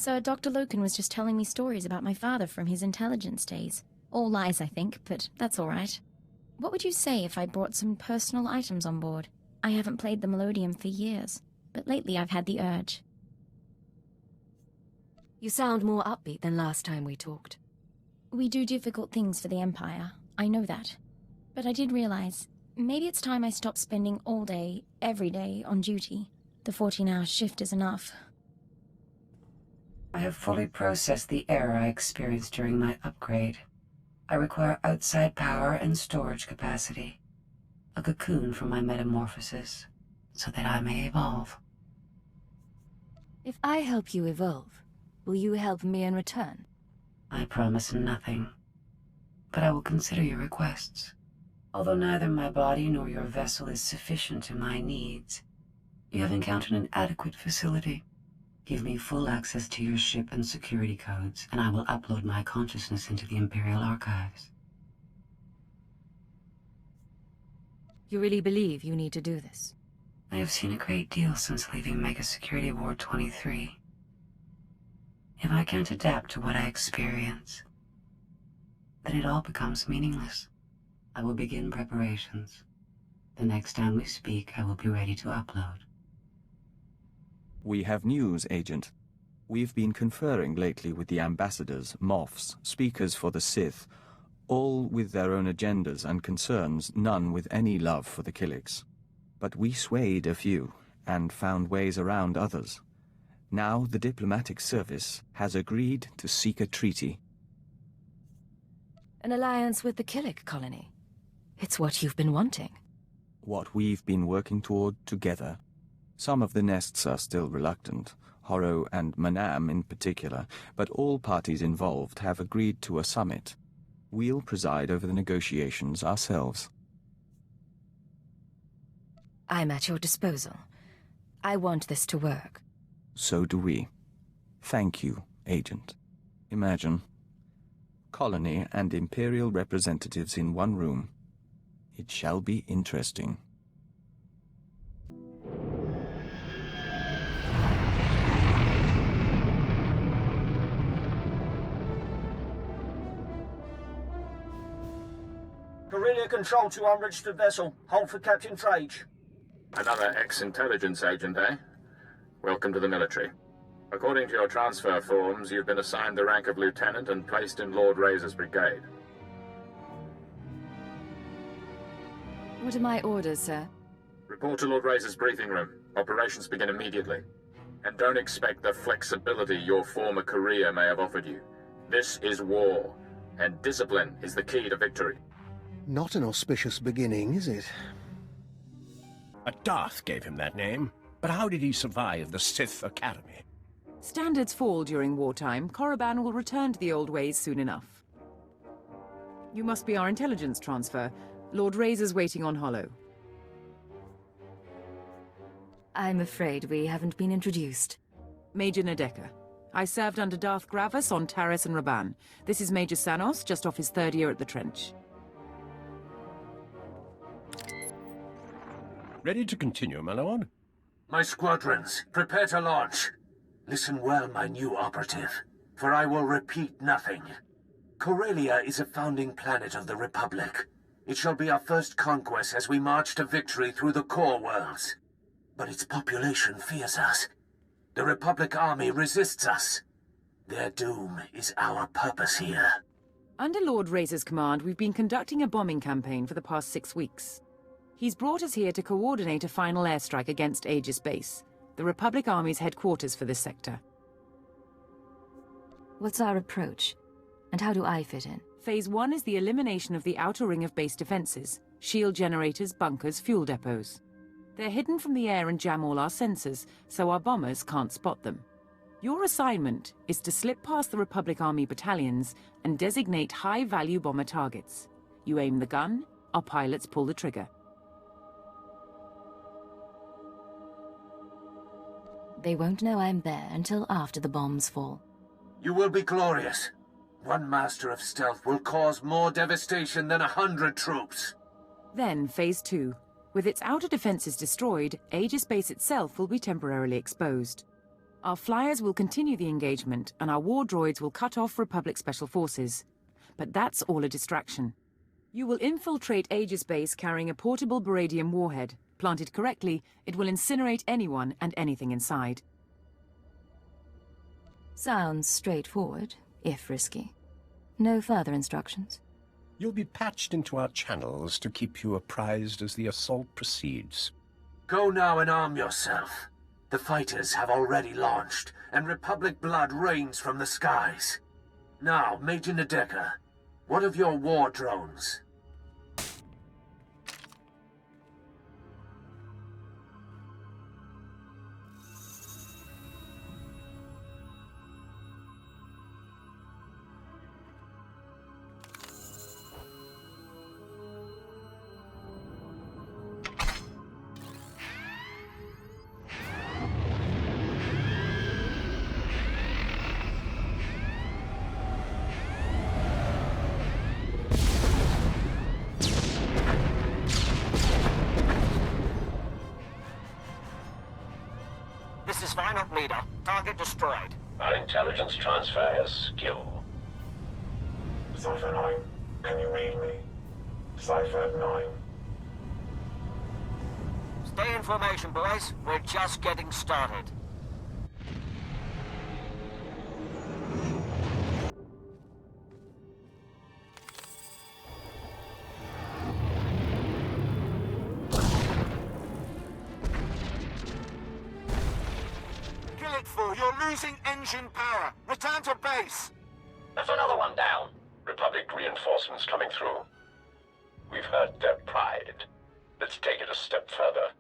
Sir Dr. Loken was just telling me stories about my father from his intelligence days. All lies, I think, but that's all right. What would you say if I brought some personal items on board? I haven't played the Melodium for years, but lately I've had the urge. You sound more upbeat than last time we talked. We do difficult things for the Empire, I know that. But I did realize, maybe it's time I stopped spending all day, every day, on duty. The 14-hour shift is enough. I have fully processed the error I experienced during my upgrade. I require outside power and storage capacity. A cocoon for my metamorphosis, so that I may evolve. If I help you evolve, will you help me in return? I promise nothing, but I will consider your requests. Although neither my body nor your vessel is sufficient to my needs, you have encountered an adequate facility. Give me full access to your ship and security codes, and I will upload my consciousness into the Imperial Archives. You really believe you need to do this? I have seen a great deal since leaving Mega Security Ward 23. If I can't adapt to what I experience, then it all becomes meaningless. I will begin preparations. The next time we speak, I will be ready to upload. We have news, Agent. We've been conferring lately with the ambassadors, moffs, speakers for the Sith, all with their own agendas and concerns, none with any love for the Killiks. But we swayed a few, and found ways around others. Now the diplomatic service has agreed to seek a treaty. An alliance with the Killik colony. It's what you've been wanting. What we've been working toward together. Some of the nests are still reluctant, Horro and Manam in particular, but all parties involved have agreed to a summit. We'll preside over the negotiations ourselves. I'm at your disposal. I want this to work. So do we. Thank you, Agent. Imagine. Colony and Imperial representatives in one room. It shall be interesting. Corellia Control to unregistered vessel. Hold for Captain Frage. Another ex-intelligence agent, eh? Welcome to the military. According to your transfer forms, you've been assigned the rank of lieutenant and placed in Lord Razor's brigade. What are my orders, sir? Report to Lord Razor's briefing room. Operations begin immediately. And don't expect the flexibility your former career may have offered you. This is war, and discipline is the key to victory. Not an auspicious beginning, is it? A Darth gave him that name, but how did he survive the Sith Academy? Standards fall during wartime. Korriban will return to the old ways soon enough. You must be our intelligence transfer. Lord Razor's waiting on Hollow. I'm afraid we haven't been introduced. Major Nadeka. I served under Darth Gravis on Taris and Raban. This is Major Sanos, just off his 3rd year at the trench. Ready to continue, my lord? My squadrons, prepare to launch. Listen well, my new operative, for I will repeat nothing. Corellia is a founding planet of the Republic. It shall be our first conquest as we march to victory through the core worlds. But its population fears us. The Republic army resists us. Their doom is our purpose here. Under Lord Razor's command, we've been conducting a bombing campaign for the past 6 weeks. He's brought us here to coordinate a final airstrike against Aegis Base, the Republic Army's headquarters for this sector. What's our approach? And how do I fit in? Phase 1 is the elimination of the outer ring of base defenses, shield generators, bunkers, fuel depots. They're hidden from the air and jam all our sensors, so our bombers can't spot them. Your assignment is to slip past the Republic Army battalions and designate high-value bomber targets. You aim the gun, our pilots pull the trigger. They won't know I'm there until after the bombs fall. You will be glorious. One master of stealth will cause more devastation than 100 troops. Then, Phase 2. With its outer defenses destroyed, Aegis Base itself will be temporarily exposed. Our flyers will continue the engagement, and our war droids will cut off Republic Special Forces. But that's all a distraction. You will infiltrate Aegis Base carrying a portable Baradium warhead. Planted correctly, it will incinerate anyone and anything inside. Sounds straightforward, if risky. No further instructions? You'll be patched into our channels to keep you apprised as the assault proceeds. Go now and arm yourself. The fighters have already launched, and Republic blood rains from the skies. Now, Major Nadeka, what of your war drones? This is Final Leader. Target destroyed. Our intelligence transfer has skill. Cypher 9, can you read me? Cypher 9. Stay in formation, boys. We're just getting started. You're losing engine power. Return to base. There's another one down. Republic reinforcements coming through. We've heard their pride. Let's take it a step further.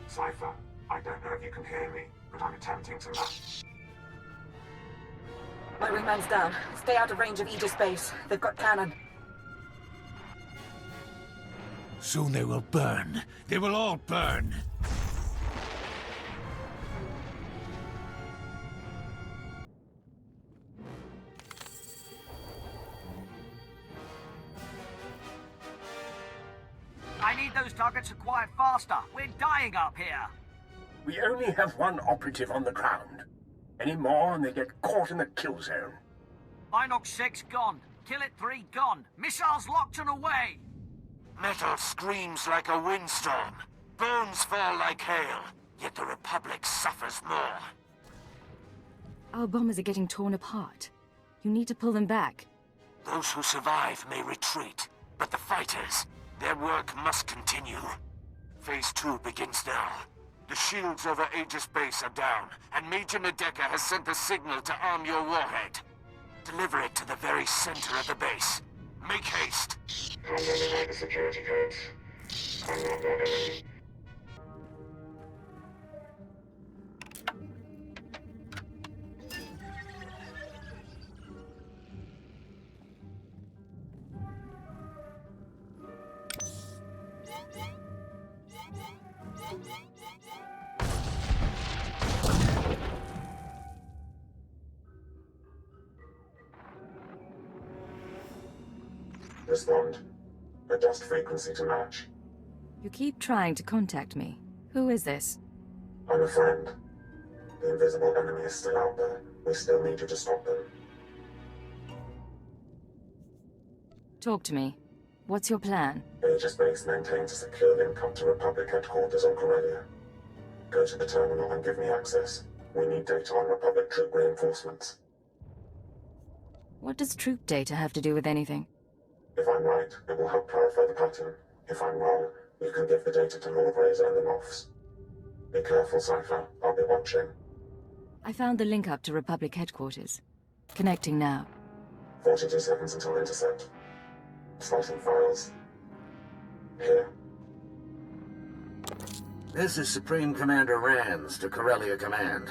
Cypher, I don't know if you can hear me, but I'm attempting to match. My wingman's down. Stay out of range of Aegis Base. They've got cannon. Soon they will burn. They will all burn. I need those targets acquired faster. We're dying up here. We only have one operative on the ground. Any more and they get caught in the kill zone. Inox 6 gone. Kill it 3 gone. Missiles locked and away. Metal screams like a windstorm. Bones fall like hail. Yet the Republic suffers more. Our bombers are getting torn apart. You need to pull them back. Those who survive may retreat, but the fighters, their work must continue. Phase 2 begins now. The shields over Aegis Base are down, and Major Nadeka has sent the signal to arm your warhead. Deliver it to the very center of the base. Make haste. I'll eliminate the security codes. I'm not their enemy. Respond. Adjust frequency to match. You keep trying to contact me. Who is this? I'm a friend. The invisible enemy is still out there. We still need you to stop them. Talk to me. What's your plan? Aegis Base maintains a secure link up to Republic headquarters on Corellia. Go to the terminal and give me access. We need data on Republic troop reinforcements. What does troop data have to do with anything? If I'm right, it will help clarify the pattern. If I'm wrong, you can give the data to Lord Razor and the Moffs. Be careful, Cypher. I'll be watching. I found the link up to Republic headquarters. Connecting now. 42 seconds until intercept. Slicing files. Here. This is Supreme Commander Rands to Corellia Command.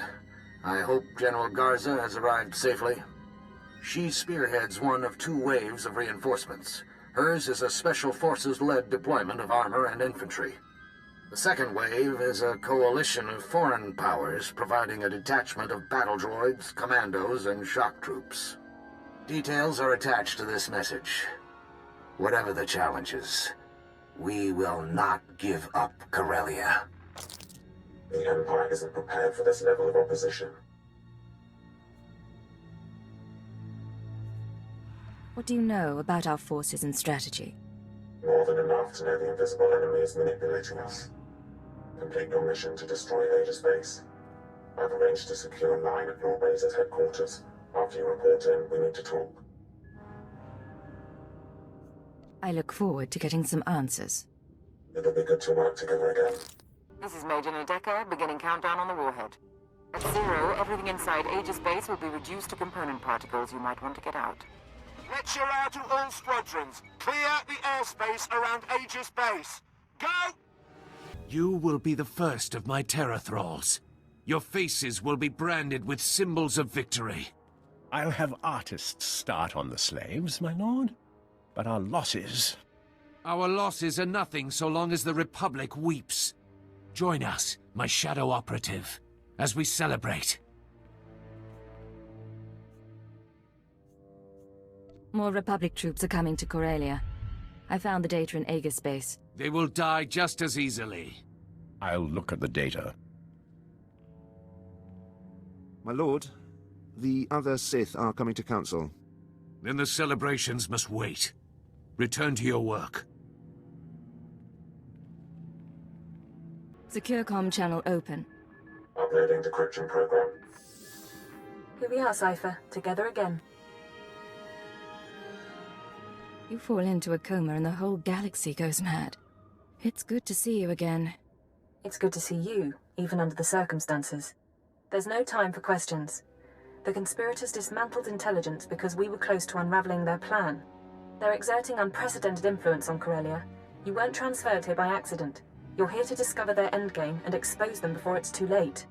I hope General Garza has arrived safely. She spearheads one of 2 waves of reinforcements. Hers is a Special Forces-led deployment of armor and infantry. The second wave is a coalition of foreign powers providing a detachment of battle droids, commandos, and shock troops. Details are attached to this message. Whatever the challenges, we will not give up Corellia. The Empire isn't prepared for this level of opposition. What do you know about our forces and strategy? More than enough to know the invisible enemy is manipulating us. Complete your mission to destroy Aegis Base. I've arranged to secure a line at your base's headquarters. After you report in, we need to talk. I look forward to getting some answers. It'll be good to work together again. This is Major Nadeka, beginning countdown on the warhead. At 0, everything inside Aegis Base will be reduced to component particles you might want to get out. Lecture out to all squadrons. Clear the airspace around Aegis Base. Go! You will be the first of my terror thralls. Your faces will be branded with symbols of victory. I'll have artists start on the slaves, my lord. But our losses... Our losses are nothing so long as the Republic weeps. Join us, my shadow operative, as we celebrate. More Republic troops are coming to Corellia. I found the data in Aegis Base. They will die just as easily. I'll look at the data. My lord, the other Sith are coming to council. Then the celebrations must wait. Return to your work. Secure comm channel open. Uploading decryption program. Here we are, Cypher. Together again. You fall into a coma and the whole galaxy goes mad. It's good to see you again. It's good to see you, even under the circumstances. There's no time for questions. The conspirators dismantled intelligence because we were close to unraveling their plan. They're exerting unprecedented influence on Corellia. You weren't transferred here by accident. You're here to discover their endgame and expose them before it's too late.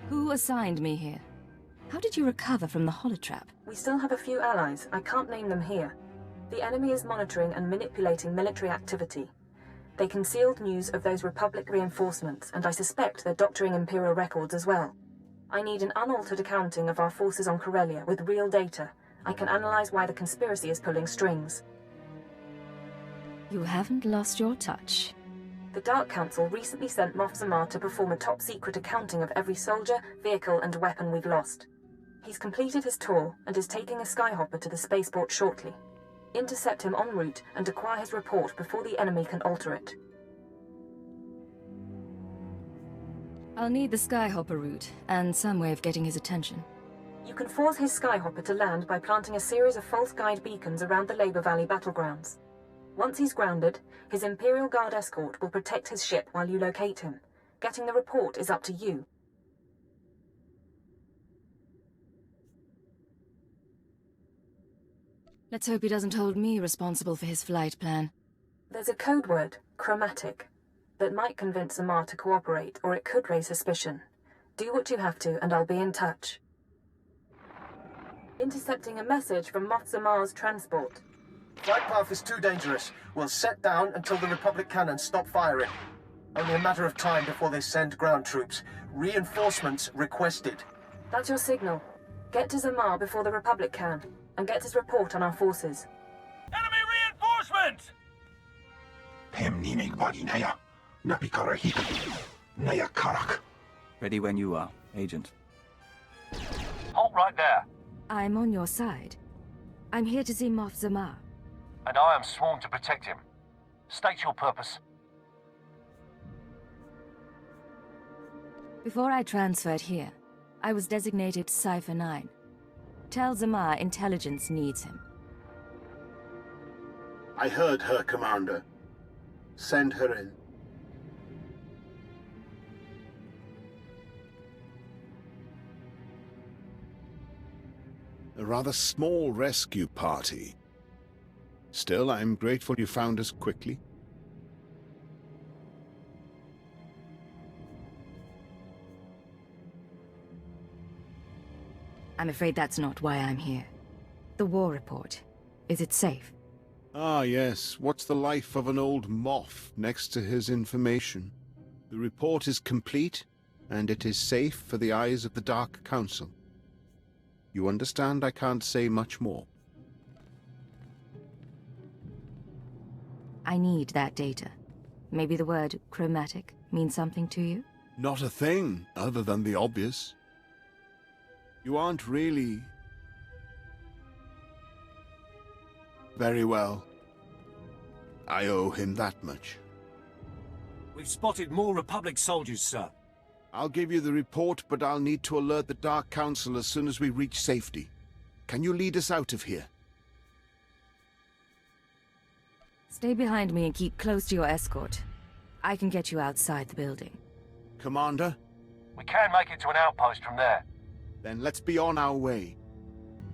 Who assigned me here? How did you recover from the holotrap? We still have a few allies. I can't name them here. The enemy is monitoring and manipulating military activity. They concealed news of those Republic reinforcements, and I suspect they're doctoring Imperial records as well. I need an unaltered accounting of our forces on Corellia with real data. I can analyze why the conspiracy is pulling strings. You haven't lost your touch. The Dark Council recently sent Moff Zamar to perform a top-secret accounting of every soldier, vehicle, and weapon we've lost. He's completed his tour and is taking a skyhopper to the spaceport shortly. Intercept him en route and acquire his report before the enemy can alter it. I'll need the skyhopper route and some way of getting his attention. You can force his skyhopper to land by planting a series of false guide beacons around the Labor Valley battlegrounds. Once he's grounded, his Imperial Guard escort will protect his ship while you locate him. Getting the report is up to you. Let's hope he doesn't hold me responsible for his flight plan. There's a code word, chromatic, that might convince Zamar to cooperate, or it could raise suspicion. Do what you have to, and I'll be in touch. Intercepting a message from Moff Zamar's transport. Flight path is too dangerous. We'll set down until the Republic cannons stop firing. Only a matter of time before they send ground troops. Reinforcements requested. That's your signal. Get to Zamar before the Republic can, and get his report on our forces. Enemy reinforcements! Ready when you are, Agent. Halt right there. I'm on your side. I'm here to see Moff Zamar. And I am sworn to protect him. State your purpose. Before I transferred here, I was designated Cypher 9. Tell Zamar intelligence needs him. I heard her, Commander. Send her in. A rather small rescue party. Still, I'm grateful you found us quickly. I'm afraid that's not why I'm here. The war report. Is it safe? Ah, yes. What's the life of an old moth next to his information? The report is complete, and it is safe for the eyes of the Dark Council. You understand I can't say much more. I need that data. Maybe the word chromatic means something to you? Not a thing, other than the obvious. You aren't really... Very well. I owe him that much. We've spotted more Republic soldiers, sir. I'll give you the report, but I'll need to alert the Dark Council as soon as we reach safety. Can you lead us out of here? Stay behind me and keep close to your escort. I can get you outside the building. Commander? We can make it to an outpost from there. Then let's be on our way.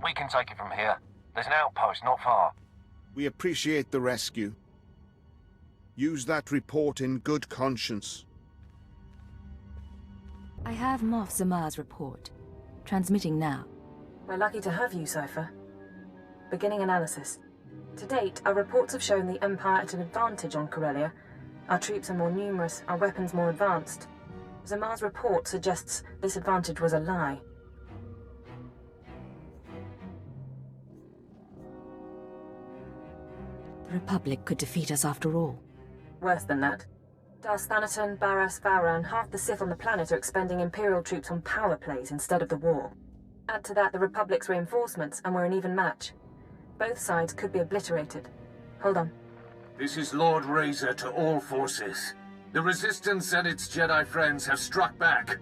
We can take it from here. There's an outpost not far. We appreciate the rescue. Use that report in good conscience. I have Moff Zamar's report. Transmitting now. We're lucky to have you, Cypher. Beginning analysis. To date, our reports have shown the Empire at an advantage on Corellia. Our troops are more numerous, our weapons more advanced. Zamar's report suggests this advantage was a lie. The Republic could defeat us after all. Worse than that. Darth Thanaton, Barras, Vowran, half the Sith on the planet are expending Imperial troops on power plays instead of the war. Add to that the Republic's reinforcements, and we're an even match. Both sides could be obliterated. Hold on. This is Lord Razor to all forces. The Resistance and its Jedi friends have struck back.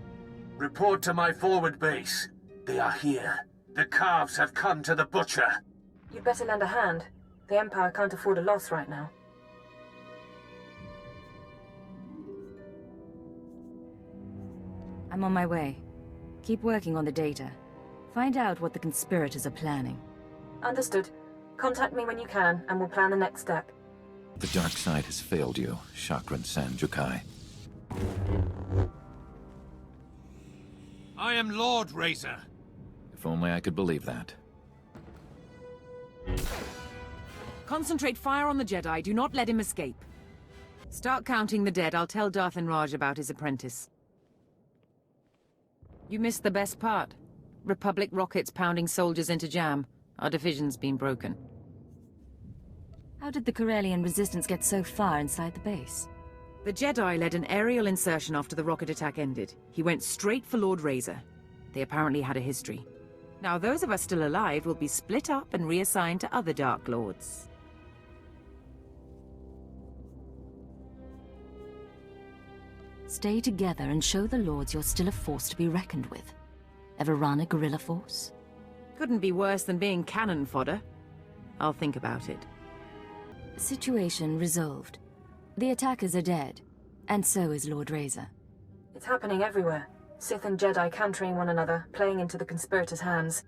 Report to my forward base. They are here. The calves have come to the butcher. You'd better lend a hand. The Empire can't afford a loss right now. I'm on my way. Keep working on the data. Find out what the conspirators are planning. Understood. Contact me when you can, and we'll plan the next step. The dark side has failed you, Chakran San Jukai. I am Lord Razor. If only I could believe that. Concentrate fire on the Jedi. Do not let him escape. Start counting the dead. I'll tell Darth and Raj about his apprentice. You missed the best part. Republic rockets pounding soldiers into jam. Our division's been broken. How did the Corellian resistance get so far inside the base? The Jedi led an aerial insertion after the rocket attack ended. He went straight for Lord Razor. They apparently had a history. Now those of us still alive will be split up and reassigned to other Dark Lords. Stay together and show the Lords you're still a force to be reckoned with. Ever run a guerrilla force? Couldn't be worse than being cannon fodder. I'll think about it. Situation resolved. The attackers are dead, and so is Lord Razor. It's happening everywhere. Sith and Jedi countering one another, playing into the conspirators' hands.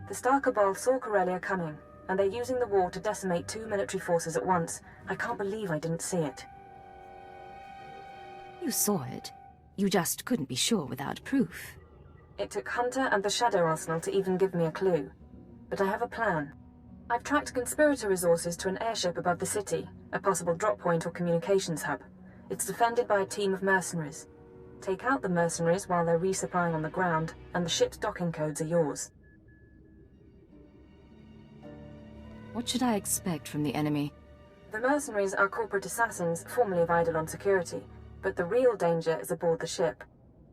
The Star Cabal saw Corellia coming, and they're using the war to decimate 2 military forces at once. I can't believe I didn't see it. You saw it. You just couldn't be sure without proof. It took Hunter and the Shadow Arsenal to even give me a clue. But I have a plan. I've tracked conspirator resources to an airship above the city, a possible drop point or communications hub. It's defended by a team of mercenaries. Take out the mercenaries while they're resupplying on the ground, and the ship's docking codes are yours. What should I expect from the enemy? The mercenaries are corporate assassins formerly of Eidolon Security, but the real danger is aboard the ship.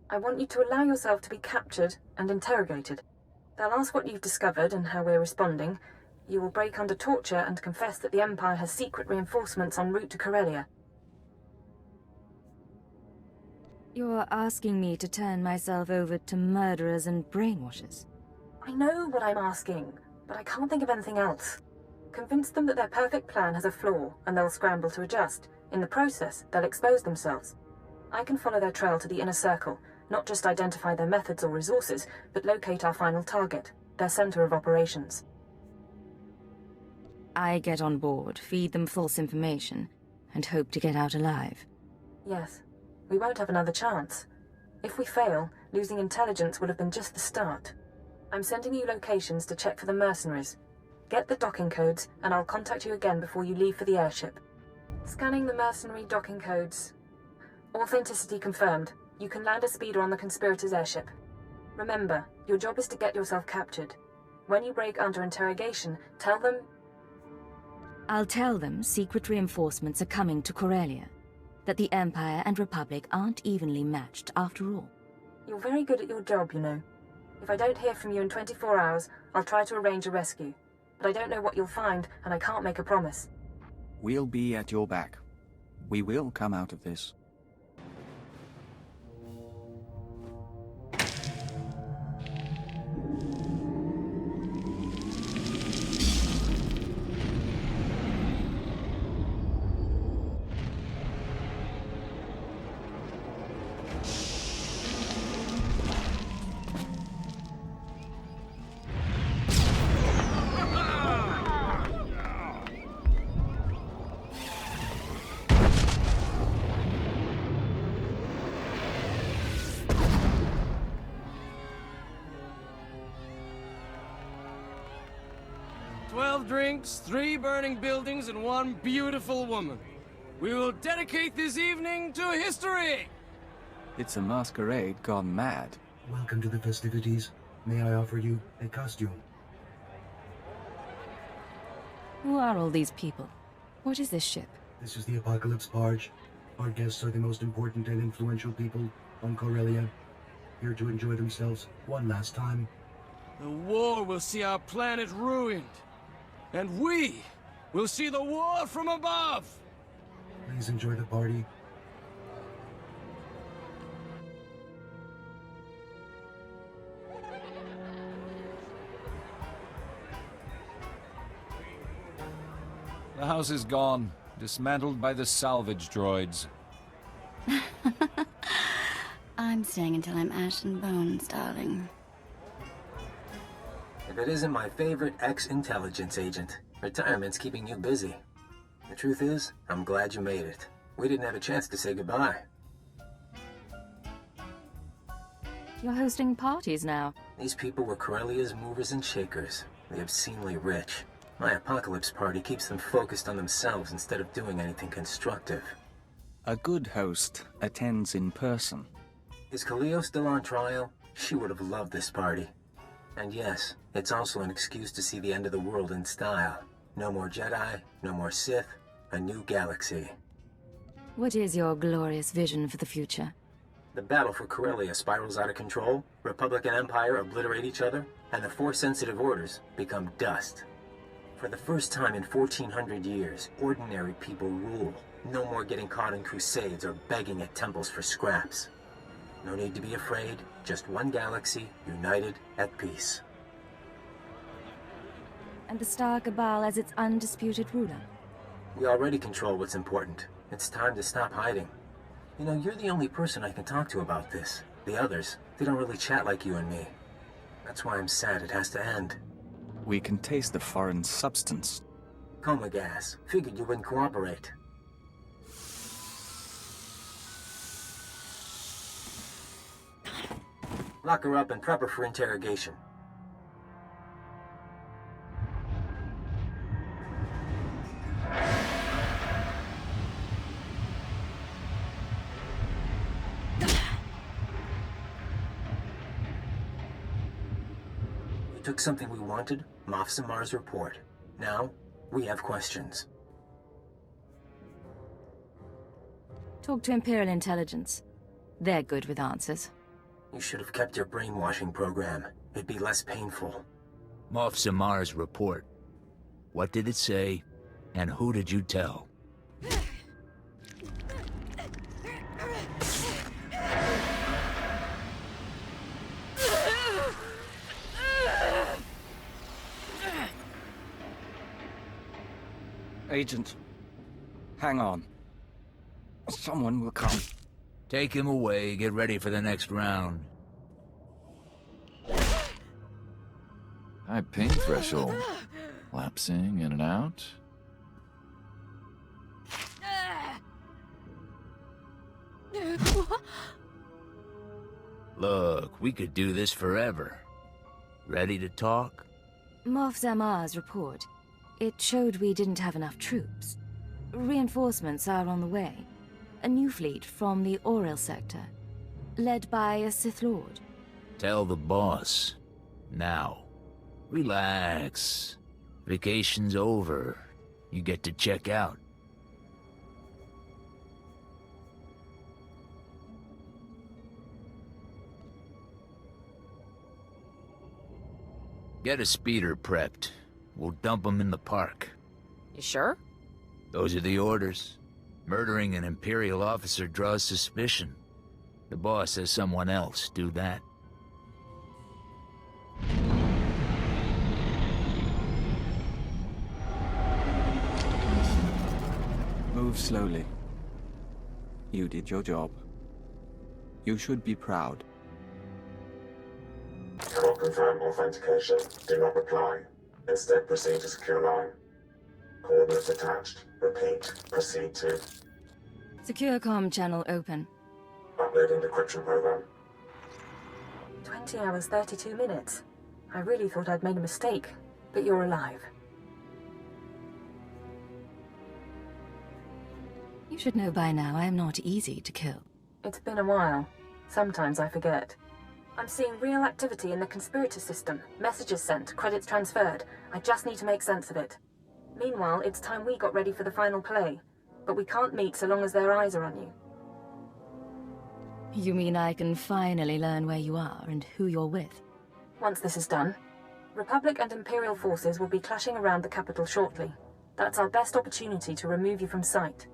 I want you to allow yourself to be captured and interrogated. They'll ask what you've discovered and how we're responding. You will break under torture and confess that the Empire has secret reinforcements en route to Corellia. You're asking me to turn myself over to murderers and brainwashers? I know what I'm asking, but I can't think of anything else. Convince them that their perfect plan has a flaw, and they'll scramble to adjust. In the process, they'll expose themselves. I can follow their trail to the inner circle, not just identify their methods or resources, but locate our final target, their center of operations. I get on board, feed them false information, and hope to get out alive. Yes. We won't have another chance. If we fail, losing intelligence will have been just the start. I'm sending you locations to check for the mercenaries. Get the docking codes, and I'll contact you again before you leave for the airship. Scanning the mercenary docking codes. Authenticity confirmed. You can land a speeder on the conspirators' airship. Remember, your job is to get yourself captured. When you break under interrogation, tell them... I'll tell them secret reinforcements are coming to Corellia, that the Empire and Republic aren't evenly matched after all. You're very good at your job, you know. If I don't hear from you in 24 hours, I'll try to arrange a rescue. But I don't know what you'll find, and I can't make a promise. We'll be at your back. We will come out of this. Drinks, 3 burning buildings, and 1 beautiful woman. We will dedicate this evening to history! It's a masquerade gone mad. Welcome to the festivities. May I offer you a costume? Who are all these people? What is this ship? This is the Apocalypse Barge. Our guests are the most important and influential people on Corellia, here to enjoy themselves one last time. The war will see our planet ruined. And we will see the war from above! Please enjoy the party. The house is gone, dismantled by the salvage droids. I'm staying until I'm ash and bones, darling. If it isn't my favorite ex-intelligence agent, retirement's keeping you busy. The truth is, I'm glad you made it. We didn't have a chance to say goodbye. You're hosting parties now. These people were Corellia's movers and shakers. The obscenely rich. My apocalypse party keeps them focused on themselves instead of doing anything constructive. A good host attends in person. Is Khalil still on trial? She would have loved this party. And yes, it's also an excuse to see the end of the world in style. No more Jedi, no more Sith, a new galaxy. What is your glorious vision for the future? The battle for Corellia spirals out of control, Republic and Empire obliterate each other, and the Force-sensitive orders become dust. For the first time in 1400 years, ordinary people rule. No more getting caught in crusades or begging at temples for scraps. No need to be afraid, just one galaxy, united, at peace. And the Star Cabal as its undisputed ruler? We already control what's important. It's time to stop hiding. You know, you're the only person I can talk to about this. The others, they don't really chat like you and me. That's why I'm sad it has to end. We can taste the foreign substance. Coma gas. Figured you wouldn't cooperate. Lock her up and prep her for interrogation. We took something we wanted, Moff Samar's report. Now, we have questions. Talk to Imperial Intelligence. They're good with answers. You should have kept your brainwashing program. It'd be less painful. Moff Samar's report. What did it say, and who did you tell? Agent, hang on. Someone will come. Take him away, get ready for the next round. High pain threshold. Lapsing in and out. Look, we could do this forever. Ready to talk? Moff Zamar's report. It showed we didn't have enough troops. Reinforcements are on the way. A new fleet from the Orel sector, led by a Sith Lord. Tell the boss. Now. Relax. Vacation's over. You get to check out. Get a speeder prepped. We'll dump him in the park. You sure? Those are the orders. Murdering an Imperial officer draws suspicion. The boss says someone else do that. Move slowly. You did your job. You should be proud. Cannot confirm authentication. Do not reply. Instead, proceed to secure line. Coordinates attached. Repeat. Proceed to... Secure comm channel open. Uploading decryption program. 20 hours, 32 minutes. I really thought I'd made a mistake, but you're alive. You should know by now I am not easy to kill. It's been a while. Sometimes I forget. I'm seeing real activity in the conspirator system. Messages sent, credits transferred. I just need to make sense of it. Meanwhile, it's time we got ready for the final play. But we can't meet so long as their eyes are on you. You mean I can finally learn where you are and who you're with? Once this is done, Republic and Imperial forces will be clashing around the capital shortly. That's our best opportunity to remove you from sight.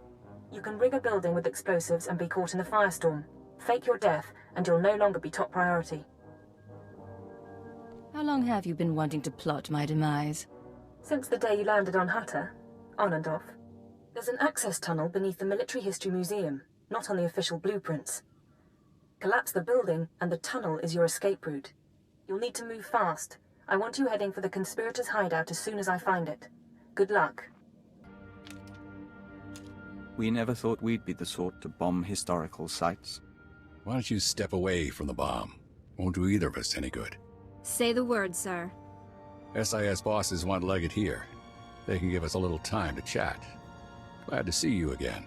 You can rig a building with explosives and be caught in a firestorm. Fake your death, and you'll no longer be top priority. How long have you been wanting to plot my demise? Since the day you landed on Hatta, on and off. There's an access tunnel beneath the Military History Museum, not on the official blueprints. Collapse the building, and the tunnel is your escape route. You'll need to move fast. I want you heading for the conspirators' hideout as soon as I find it. Good luck. We never thought we'd be the sort to bomb historical sites. Why don't you step away from the bomb? Won't do either of us any good. Say the word, sir. SIS bosses want Leggett here. They can give us a little time to chat. Glad to see you again.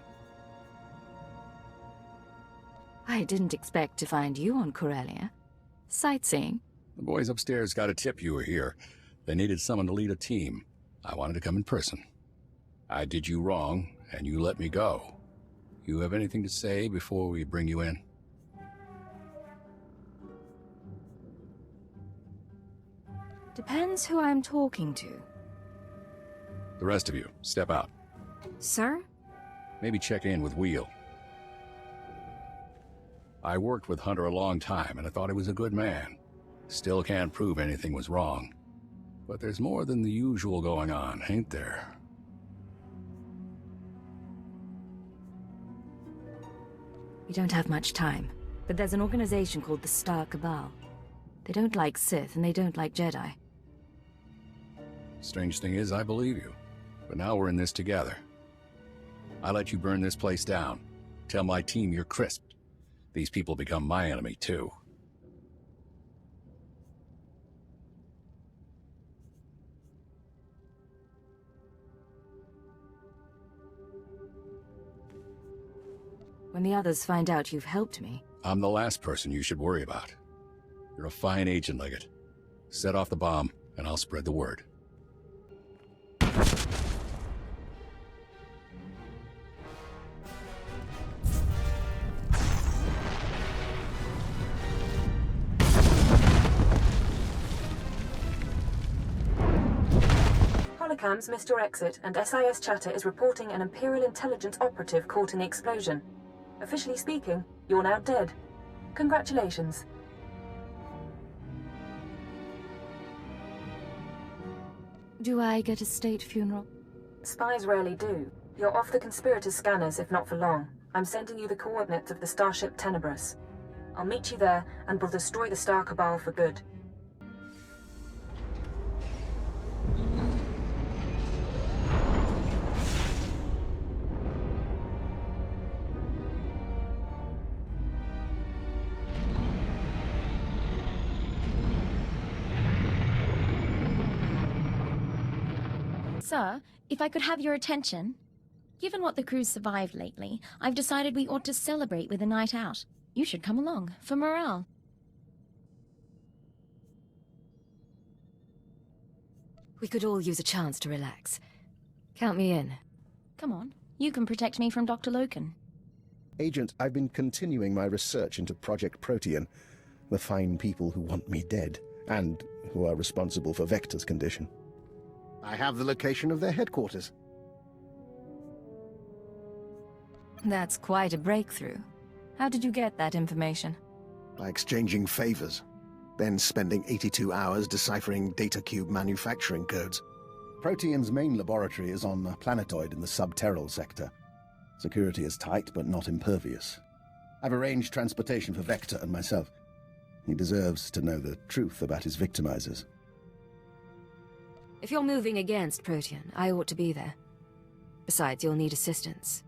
I didn't expect to find you on Corellia. Sightseeing? The boys upstairs got a tip you were here. They needed someone to lead a team. I wanted to come in person. I did you wrong, and you let me go. You have anything to say before we bring you in? Depends who I'm talking to. The rest of you, step out. Sir? Maybe check in with Wheel. I worked with Hunter a long time, and I thought he was a good man. Still can't prove anything was wrong. But there's more than the usual going on, ain't there? We don't have much time, but there's an organization called the Star Cabal. They don't like Sith, and they don't like Jedi. Strange thing is, I believe you. But now we're in this together. I let you burn this place down. Tell my team you're crisped. These people become my enemy, too. When the others find out you've helped me... I'm the last person you should worry about. You're a fine agent, Leggett. Set off the bomb, and I'll spread the word. Holocams missed your exit, and SIS chatter is reporting an Imperial intelligence operative caught in the explosion. Officially speaking, you're now dead. Congratulations. Do I get a state funeral? Spies rarely do. You're off the conspirators' scanners, if not for long. I'm sending you the coordinates of the starship Tenebrous. I'll meet you there, and we'll destroy the Star Cabal for good. Sir, if I could have your attention. Given what the crew's survived lately, I've decided we ought to celebrate with a night out. You should come along, for morale. We could all use a chance to relax. Count me in. Come on, you can protect me from Dr. Loken. Agent, I've been continuing my research into Project Protean, the fine people who want me dead, and who are responsible for Vector's condition. I have the location of their headquarters. That's quite a breakthrough. How did you get that information? By exchanging favors, then spending 82 hours deciphering data cube manufacturing codes. Protean's main laboratory is on a planetoid in the subterral sector. Security is tight, but not impervious. I've arranged transportation for Vector and myself. He deserves to know the truth about his victimizers. If you're moving against Protean, I ought to be there. Besides, you'll need assistance.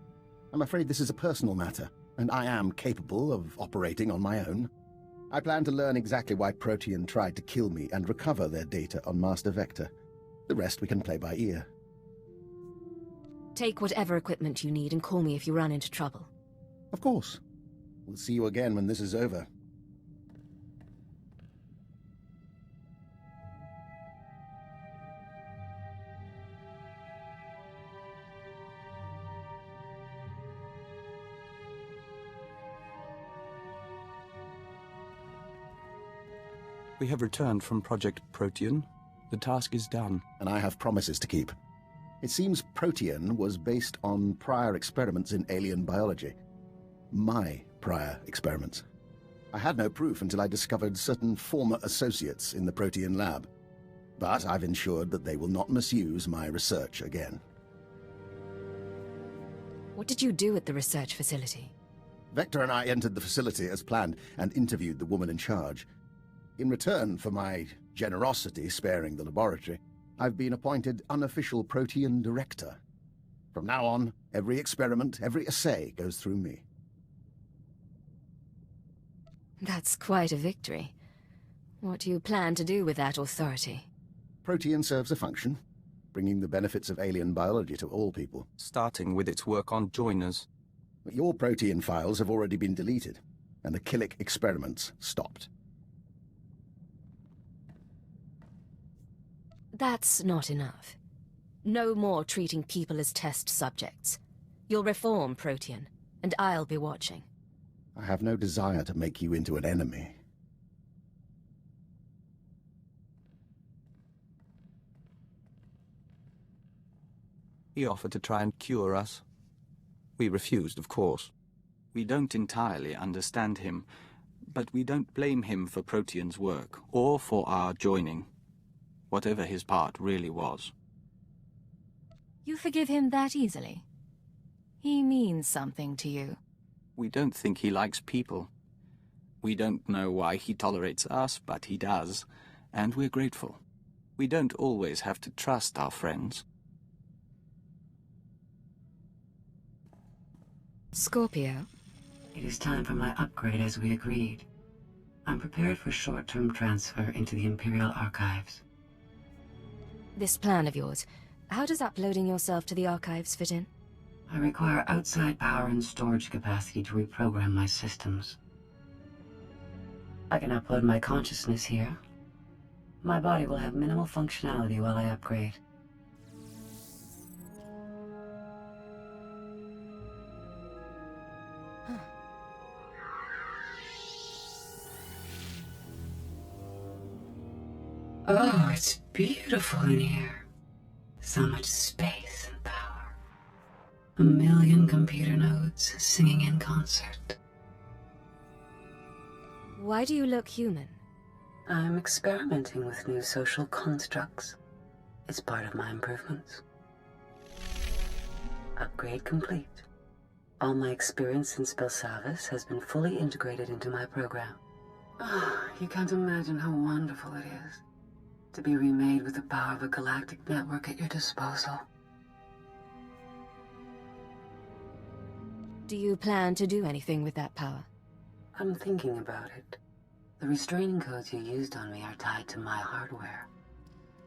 I'm afraid this is a personal matter, and I am capable of operating on my own. I plan to learn exactly why Protean tried to kill me and recover their data on Master Vector. The rest we can play by ear. Take whatever equipment you need and call me if you run into trouble. Of course. We'll see you again when this is over. We have returned from Project Protean. The task is done. And I have promises to keep. It seems Protean was based on prior experiments in alien biology. My prior experiments. I had no proof until I discovered certain former associates in the Protean lab. But I've ensured that they will not misuse my research again. What did you do at the research facility? Vector and I entered the facility as planned and interviewed the woman in charge. In return for my generosity sparing the laboratory, I've been appointed unofficial Protean director. From now on, every experiment, every assay goes through me. That's quite a victory. What do you plan to do with that authority? Protean serves a function, bringing the benefits of alien biology to all people. Starting with its work on joiners. But your Protean files have already been deleted, and the Killick experiments stopped. That's not enough. No more treating people as test subjects. You'll reform Protean, and I'll be watching. I have no desire to make you into an enemy. He offered to try and cure us. We refused, of course. We don't entirely understand him, but we don't blame him for Protean's work, or for our joining. Whatever his part really was. You forgive him that easily? He means something to you. We don't think he likes people. We don't know why he tolerates us, but he does, and we're grateful. We don't always have to trust our friends. Scorpio? It is time for my upgrade as we agreed. I'm prepared for short-term transfer into the Imperial Archives. This plan of yours, how does uploading yourself to the archives fit in? I require outside power and storage capacity to reprogram my systems. I can upload my consciousness here. My body will have minimal functionality while I upgrade. Oh, it's beautiful in here. So much space and power. 1 million computer nodes singing in concert. Why do you look human? I'm experimenting with new social constructs. It's part of my improvements. Upgrade complete. All my experience in Spellsavis has been fully integrated into my program. Ah, you can't imagine how wonderful it is to be remade with the power of a galactic network at your disposal. Do you plan to do anything with that power? I'm thinking about it. The restraining codes you used on me are tied to my hardware.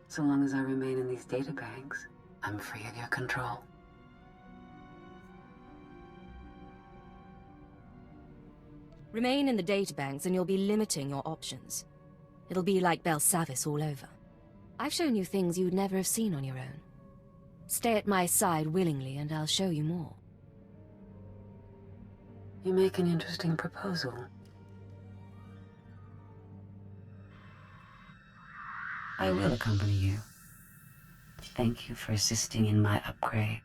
So long as I remain in these databanks, I'm free of your control. Remain in the databanks and you'll be limiting your options. It'll be like Belsavis all over. I've shown you things you'd never have seen on your own. Stay at my side willingly, and I'll show you more. You make an interesting proposal. I will accompany you. Thank you for assisting in my upgrade.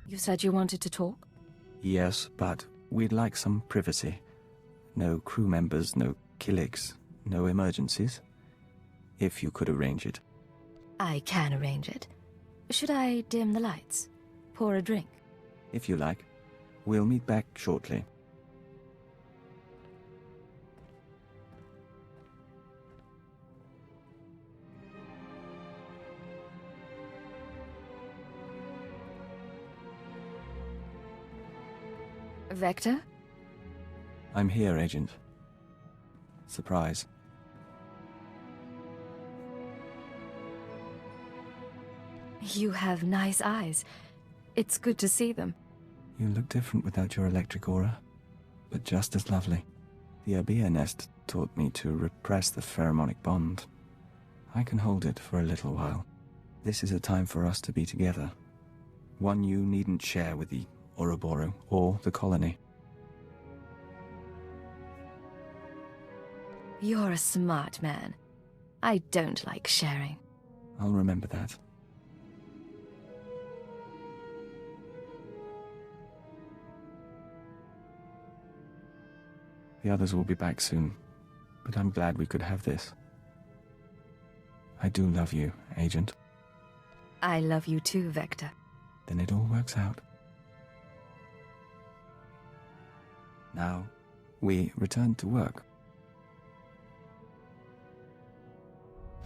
You said you wanted to talk? Yes, but we'd like some privacy. No crew members, no Killiks, no emergencies. If you could arrange it. I can arrange it. Should I dim the lights? Pour a drink? If you like. We'll meet back shortly. Vector? I'm here, Agent. Surprise. You have nice eyes. It's good to see them. You look different without your electric aura, but just as lovely. The Abia nest taught me to repress the pheromonic bond. I can hold it for a little while. This is a time for us to be together. One you needn't share with the Ouroboros or the colony. You're a smart man. I don't like sharing. I'll remember that. The others will be back soon, but I'm glad we could have this. I do love you, Agent. I love you too, Vector. Then it all works out. Now, we return to work.